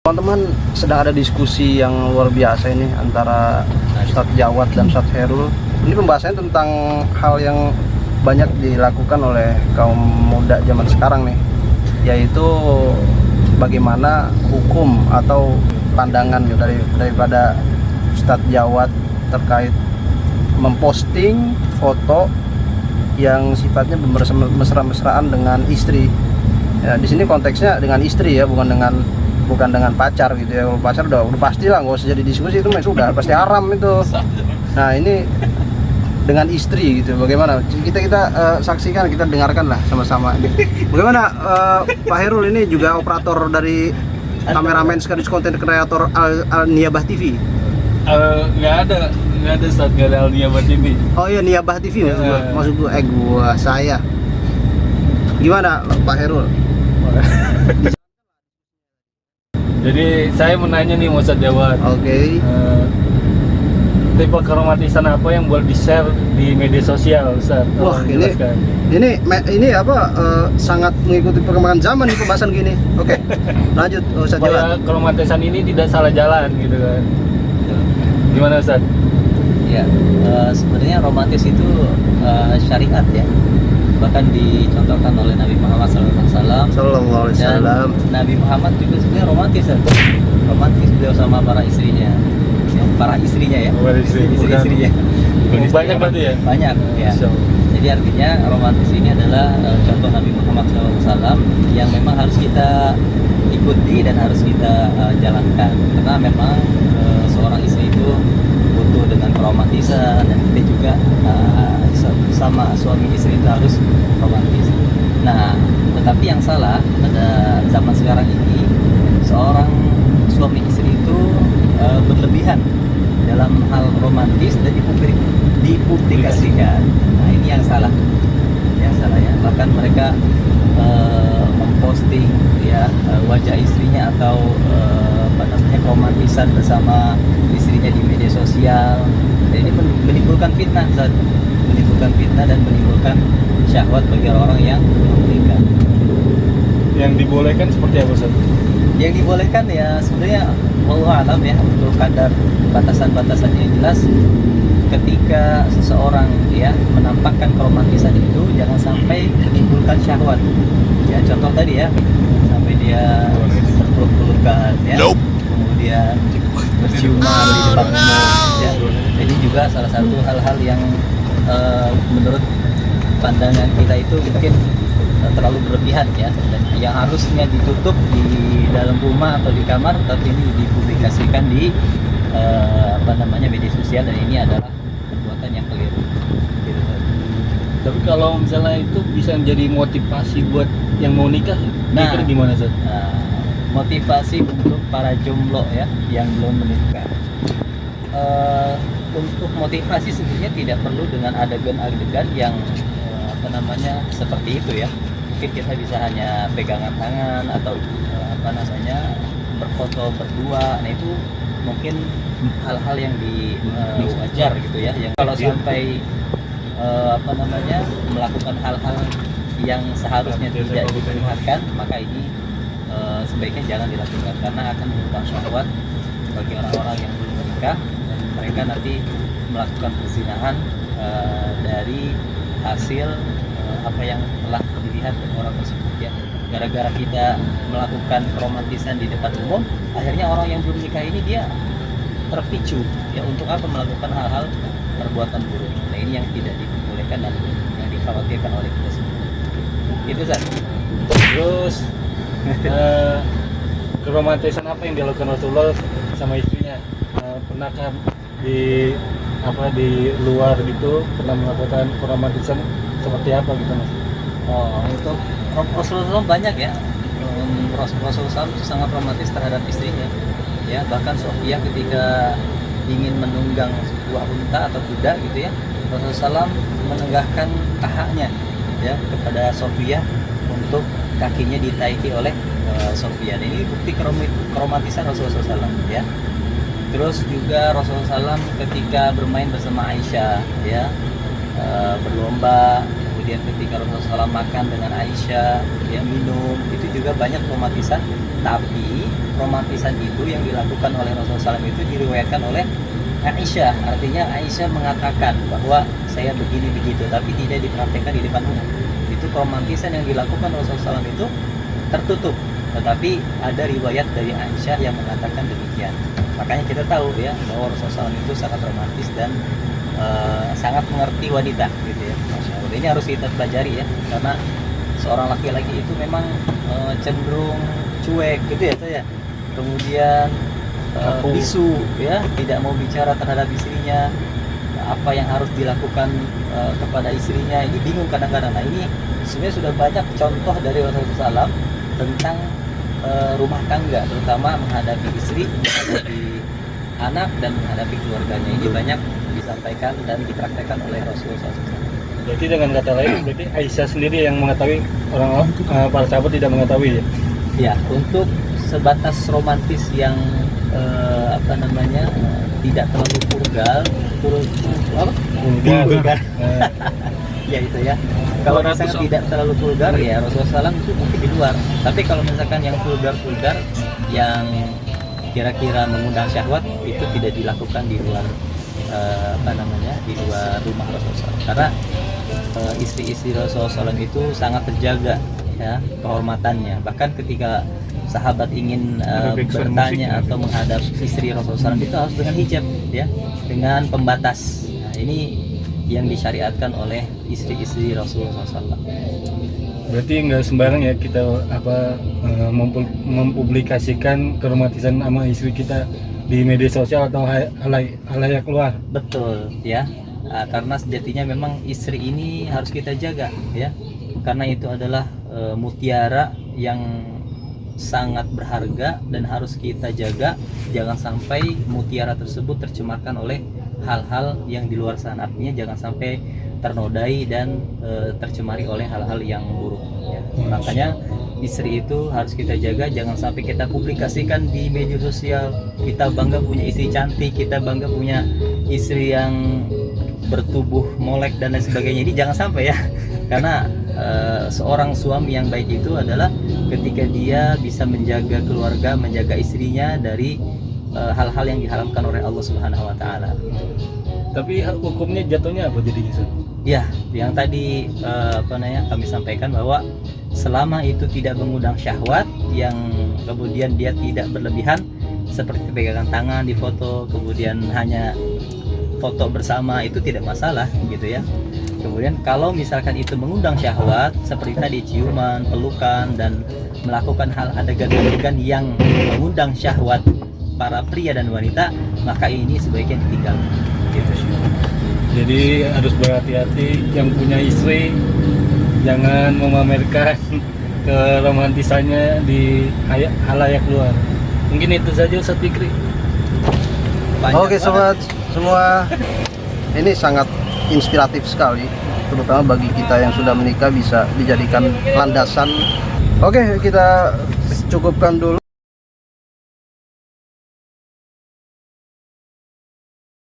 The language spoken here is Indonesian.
Teman-teman, sedang ada diskusi yang luar biasa ini antara Ustadz Djawad dan Ustadz Khairul. Ini pembahasannya tentang hal yang banyak dilakukan oleh kaum muda zaman sekarang nih, yaitu bagaimana hukum atau pandangan daripada Ustadz Djawad terkait memposting foto yang sifatnya mesra-mesraan dengan istri. Ya, di sini konteksnya dengan istri ya, bukan dengan pacar gitu ya. Kalau pacar udah pasti lah, nggak usah jadi diskusi, itu sudah pasti haram itu. Nah ini dengan istri gitu, bagaimana kita saksikan, kita dengarkan lah sama-sama. Bagaimana Pak Khairul ini juga operator dari kameramen sekaligus konten kreator Al Niyabah TV? Nggak ada saat nggak ada Al Niyabah TV. Oh iya, Niyabah TV maksud gua saya. Gimana Pak Khairul? Jadi saya mau nanya nih Ustadz Djawad. Oke. Tipe keromantisan apa yang boleh di-share di media sosial, Ustadz? Wah, ini apa sangat mengikuti perkembangan zaman di pembahasan gini. Oke. Lanjut Ustadz Djawad. Supaya keromantisan ini tidak salah jalan gitu kan. Gimana Ustadz? Ya, sebenarnya romantis itu syariat ya. Bahkan dicontohkan oleh Nabi Muhammad SAW. Dan Nabi Muhammad juga sebenarnya romantis beliau sama para istrinya, ya, istri-istrinya. Banyak berarti ya? Banyak ya. Jadi artinya romantis ini adalah contoh Nabi Muhammad SAW yang memang harus kita ikuti dan harus kita jalankan, karena memang seorang istri itu butuh dengan keromantisan, dan kita juga sama suami istri itu harus romantis. Nah, tetapi yang salah pada zaman sekarang ini, seorang suami istri itu berlebihan dalam hal romantis dan dipublikasikan. Nah, ini yang salah ya. Bahkan mereka memposting ya wajah istrinya atau keromantisan bersama istrinya di media sosial. Dan ini menimbulkan fitnah dan menimbulkan syahwat bagi orang-orang yang belum menikah. Yang dibolehkan seperti apa Ustadz? Yang dibolehkan ya sebenarnya wallahu alam ya, untuk kadar batasan-batasan yang jelas. Ketika seseorang ya menampakkan keromantisan itu, jangan sampai menimbulkan syahwat. Ya contoh tadi ya, sampai dia berpeluk-pelukan ya, kemudian berciuman di depan umum ya. Jadi juga salah satu hal-hal yang menurut pandangan kita itu mungkin terlalu berlebihan ya, dan yang harusnya ditutup di dalam rumah atau di kamar, tapi ini dipublikasikan di media sosial, dan ini adalah perbuatan yang keliru gitu. Tapi kalau misalnya itu bisa menjadi motivasi buat yang mau nikah, kira gimana Ustadz? Motivasi untuk para jomblo ya yang belum menikah. Untuk motivasi sebenarnya tidak perlu dengan adegan-adegan yang seperti itu ya. Mungkin kita bisa hanya pegangan tangan atau berfoto berdua. Nah itu mungkin hal-hal yang wajar gitu ya. Yang kalau sampai melakukan hal-hal yang seharusnya tidak diperlihatkan, maka ini sebaiknya jangan dilakukan, karena akan menimbulkan syahwat bagi orang-orang yang belum menikah, dan mereka nanti melakukan perzinahan dari hasil apa yang telah dilihat orang tersebut ya. Gara-gara kita melakukan keromantisan di depan umum, akhirnya orang yang belum nikah ini dia terpicu ya untuk apa melakukan hal-hal perbuatan buruk. Nah ini yang tidak dibolehkan dan yang dikhawatirkan oleh kita semua. Itu saja. Terus keromantisan apa yang dilakukan Rasulullah sama istrinya? Pernahkah di luar gitu pernah melakukan keromantisan seperti apa gitu Mas? Untuk Rasulullah banyak ya. Rasulullah SAW itu sangat romantis terhadap istrinya ya. Bahkan Sofia ketika ingin menunggang sebuah unta atau kuda gitu ya, Rasulullah SAW menenggahkan pahanya ya kepada Sofia untuk kakinya ditaiki oleh Sofia. Ini bukti keromantisan Rasulullah SAW ya. Terus juga Rasulullah SAW ketika bermain bersama Aisyah ya, berlomba, kemudian ketika Rasulullah SAW makan dengan Aisyah, yang minum, itu juga banyak romantisan. Tapi romantisan itu yang dilakukan oleh Rasulullah SAW itu diriwayatkan oleh Aisyah. Artinya Aisyah mengatakan bahwa saya begini begitu, tapi tidak dipraktekkan di depan umum. Itu romantisan yang dilakukan Rasulullah SAW itu tertutup, tetapi ada riwayat dari Aisyah yang mengatakan demikian. Makanya kita tahu ya bahwa Rasulullah SAW itu sangat romantis dan sangat mengerti wanita gitu ya. Masya Allah. Ini harus kita pelajari ya, karena seorang laki-laki itu memang cenderung cuek gitu ya saya. Kemudian bisu ya, tidak mau bicara terhadap istrinya, apa yang harus dilakukan kepada istrinya, ini bingung kadang-kadang. Nah ini sebenarnya sudah banyak contoh dari Rasulullah SAW tentang rumah tangga, terutama menghadapi istri, menghadapi anak, dan menghadapi keluarganya. Ini banyak disampaikan dan dipraktekkan oleh Rasulullah SAW. Berarti dengan kata lain, berarti Aisyah sendiri yang mengetahui, orang para sahabat tidak mengetahui ya? Ya, untuk sebatas romantis yang tidak terlalu vulgar. Ya itu ya. Kalau misalkan tidak terlalu vulgar ya Rasulullah SAW itu mungkin di luar. Tapi kalau misalkan yang vulgar yang kira-kira mengundang syahwat, itu tidak dilakukan di luar di luar rumah Rasulullah SAW. Karena istri-istri Rasulullah SAW itu sangat terjaga ya kehormatannya. Bahkan ketika sahabat ingin bertanya atau menghadap istri Rasulullah SAW itu harus dengan hijab ya, dengan pembatas. Nah, ini yang disyariatkan oleh istri-istri Rasulullah SAW. Berarti nggak sembarang ya kita mempublikasikan keromantisan sama istri kita di media sosial atau halayak luar. Betul ya. Karena sejatinya memang istri ini harus kita jaga ya. Karena itu adalah mutiara yang sangat berharga dan harus kita jaga. Jangan sampai mutiara tersebut tercemarkan oleh hal-hal yang di luar sana. Artinya jangan sampai ternodai dan tercemari oleh hal-hal yang buruk ya. Makanya istri itu harus kita jaga, jangan sampai kita publikasikan di media sosial. Kita bangga punya istri cantik, kita bangga punya istri yang bertubuh molek dan lain sebagainya. Ini jangan sampai ya. Karena seorang suami yang baik itu adalah ketika dia bisa menjaga keluarga, menjaga istrinya dari hal-hal yang diharamkan oleh Allah Subhanahu wa taala. Tapi hukumnya jatuhnya apa jadi Ustaz? Ya, yang tadi kami sampaikan bahwa selama itu tidak mengundang syahwat, yang kemudian dia tidak berlebihan seperti pegangan tangan di foto, kemudian hanya foto bersama, itu tidak masalah gitu ya. Kemudian kalau misalkan itu mengundang syahwat seperti tadi ciuman, pelukan, dan melakukan hal adegan-adegan yang mengundang syahwat para pria dan wanita, maka ini sebaiknya ditinggalkan gitu. Jadi harus berhati-hati yang punya istri, jangan memamerkan keromantisannya di halayak luar. Mungkin itu saja Ustaz Fikri. Oke sobat semua, ini sangat inspiratif sekali, terutama bagi kita yang sudah menikah bisa dijadikan landasan. Oke, kita cukupkan dulu.